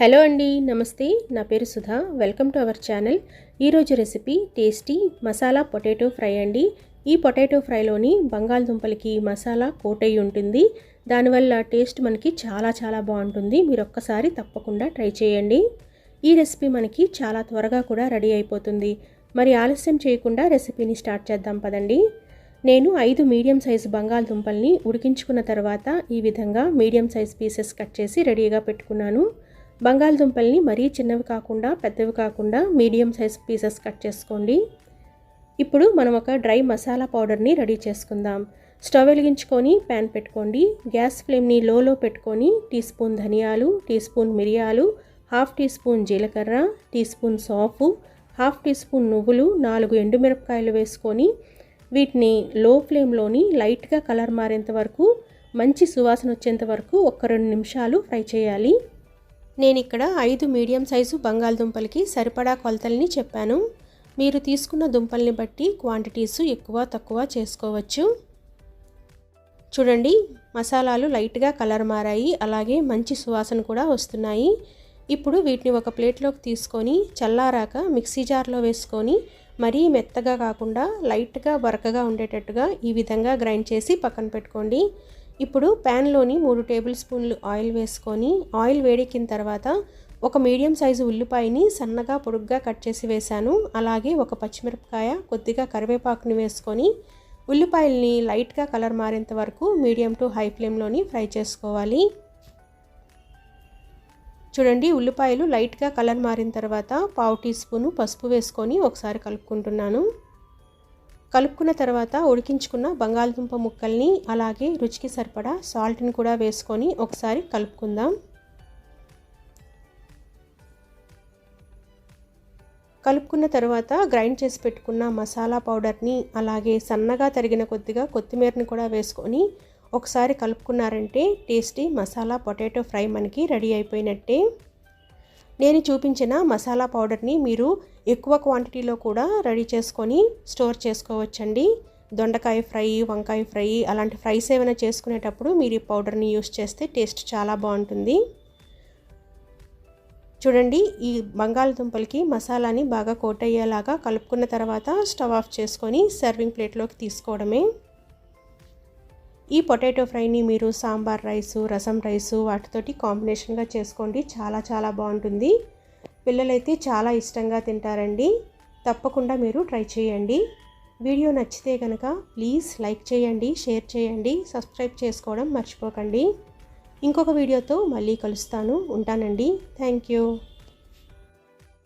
Hello అండి, నమస్తే. నా పేరు Sudha. Welcome to our channel. ఈరోజు recipe tasty masala potato fry అండి. ఈ పొటాటో ఫ్రైలోని బంగాళదుంపలకి మసాలా కోట్ అయి ఉంటుంది. దానివల్ల టేస్ట్ మనకి చాలా బాగుంటుంది. మీరు ఒక్కసారి తప్పకుండా ట్రై చేయండి. ఈ రెసిపీ మనకి చాలా త్వరగా కూడా రెడీ అయిపోతుంది. మరి ఆలస్యం చేయకుండా రెసిపీని స్టార్ట్ చేద్దాం పదండి. నేను 5 మీడియం సైజు బంగాళదుంపల్ని ఉడికించుకున్న తర్వాత ఈ విధంగా మీడియం సైజ్ పీసెస్ కట్ చేసి రెడీగా పెట్టుకున్నాను. బంగాళదుంపల్ని మరీ చిన్నవి కాకుండా పెద్దవి కాకుండా మీడియం సైజ్ పీసెస్ కట్ చేసుకోండి. ఇప్పుడు మనం ఒక డ్రై మసాలా పౌడర్ని రెడీ చేసుకుందాం. స్టవ్ వెలిగించుకొని ప్యాన్ పెట్టుకోండి. గ్యాస్ ఫ్లేమ్ని లోలో పెట్టుకొని టీ స్పూన్ ధనియాలు, టీ స్పూన్ మిరియాలు, హాఫ్ టీ స్పూన్ జీలకర్ర, టీ స్పూన్ సోంపు, హాఫ్ టీ స్పూన్ నువ్వులు, 4 ఎండుమిరపకాయలు వేసుకొని వీటిని లో ఫ్లేమ్లోని లైట్గా కలర్ మారేంత వరకు, మంచి సువాసన వచ్చేంత వరకు ఒక 2 నిమిషాలు ఫ్రై చేయాలి. నేను ఇక్కడ 5 మీడియం సైజు బంగాళదుంపలకి సరిపడా కొలతల్ని చెప్పాను. మీరు తీసుకున్న దుంపల్ని బట్టి క్వాంటిటీస్ ఎక్కువ తక్కువ చేసుకోవచ్చు. చూడండి, మసాలాలు లైట్గా కలర్ మారాయి, అలాగే మంచి సువాసన కూడా వస్తున్నాయి. ఇప్పుడు వీటిని ఒక ప్లేట్లోకి తీసుకొని చల్లారాక మిక్సీ జార్లో వేసుకొని మరీ మెత్తగా కాకుండా లైట్గా బరకగా ఉండేటట్టుగా ఈ విధంగా గ్రైండ్ చేసి పక్కన పెట్టుకోండి. ఇప్పుడు ప్యాన్లోని 3 టేబుల్ స్పూన్లు ఆయిల్ వేసుకొని ఆయిల్ వేడెక్కిన తర్వాత ఒక మీడియం సైజు ఉల్లిపాయని సన్నగా పొడుగ్గా కట్ చేసి వేశాను. అలాగే ఒక పచ్చిమిరపకాయ, కొద్దిగా కరివేపాకుని వేసుకొని ఉల్లిపాయల్ని లైట్గా కలర్ మారేంత వరకు మీడియం టు హై ఫ్లేమ్లోని ఫ్రై చేసుకోవాలి. చూడండి, ఉల్లిపాయలు లైట్గా కలర్ మారిన తర్వాత 1/2 టీ స్పూను పసుపు వేసుకొని ఒకసారి కలుపుకుంటున్నాను. కలుపుకున్న తర్వాత ఉడికించుకున్న బంగాళదుంప ముక్కల్ని అలాగే రుచికి సరిపడా సాల్ట్ని కూడా వేసుకొని ఒకసారి కలుపుకుందాం. కలుపుకున్న తర్వాత గ్రైండ్ చేసి పెట్టుకున్న మసాలా పౌడర్ని అలాగే సన్నగా తరిగిన కొద్దిగా కొత్తిమీరని కూడా వేసుకొని ఒకసారి కలుపుకున్నారంటే టేస్టీ మసాలా పొటాటో ఫ్రై మనకి రెడీ అయిపోయినట్టే. నేను చూపించిన మసాలా పౌడర్ని మీరు ఎక్కువ క్వాంటిటీలో కూడా రెడీ చేసుకొని స్టోర్ చేసుకోవచ్చండి. దొండకాయ ఫ్రై, వంకాయ ఫ్రై అలాంటి ఫ్రైస్ ఏమైనా చేసుకునేటప్పుడు మీరు ఈ పౌడర్ని యూస్ చేస్తే టేస్ట్ చాలా బాగుంటుంది. చూడండి, ఈ బంగాళదుంపలకి మసాలాని బాగా కోట్ అయ్యేలాగా కలుపుకున్న తర్వాత స్టవ్ ఆఫ్ చేసుకొని సర్వింగ్ ప్లేట్లోకి తీసుకోవడమే. ఈ పొటాటో ఫ్రైని మీరు సాంబార్ రైసు, రసం రైసు వాటితోటి కాంబినేషన్గా చేసుకోండి. చాలా బాగుంటుంది. పిల్లలైతే చాలా ఇష్టంగా తింటారండి. తప్పకుండా మీరు ట్రై చేయండి. వీడియో నచ్చితే కనుక ప్లీజ్ లైక్ చేయండి, షేర్ చేయండి, సబ్స్క్రైబ్ చేసుకోవడం మర్చిపోకండి. ఇంకొక వీడియోతో మళ్ళీ కలుస్తాను. ఉంటానండి. Thank you.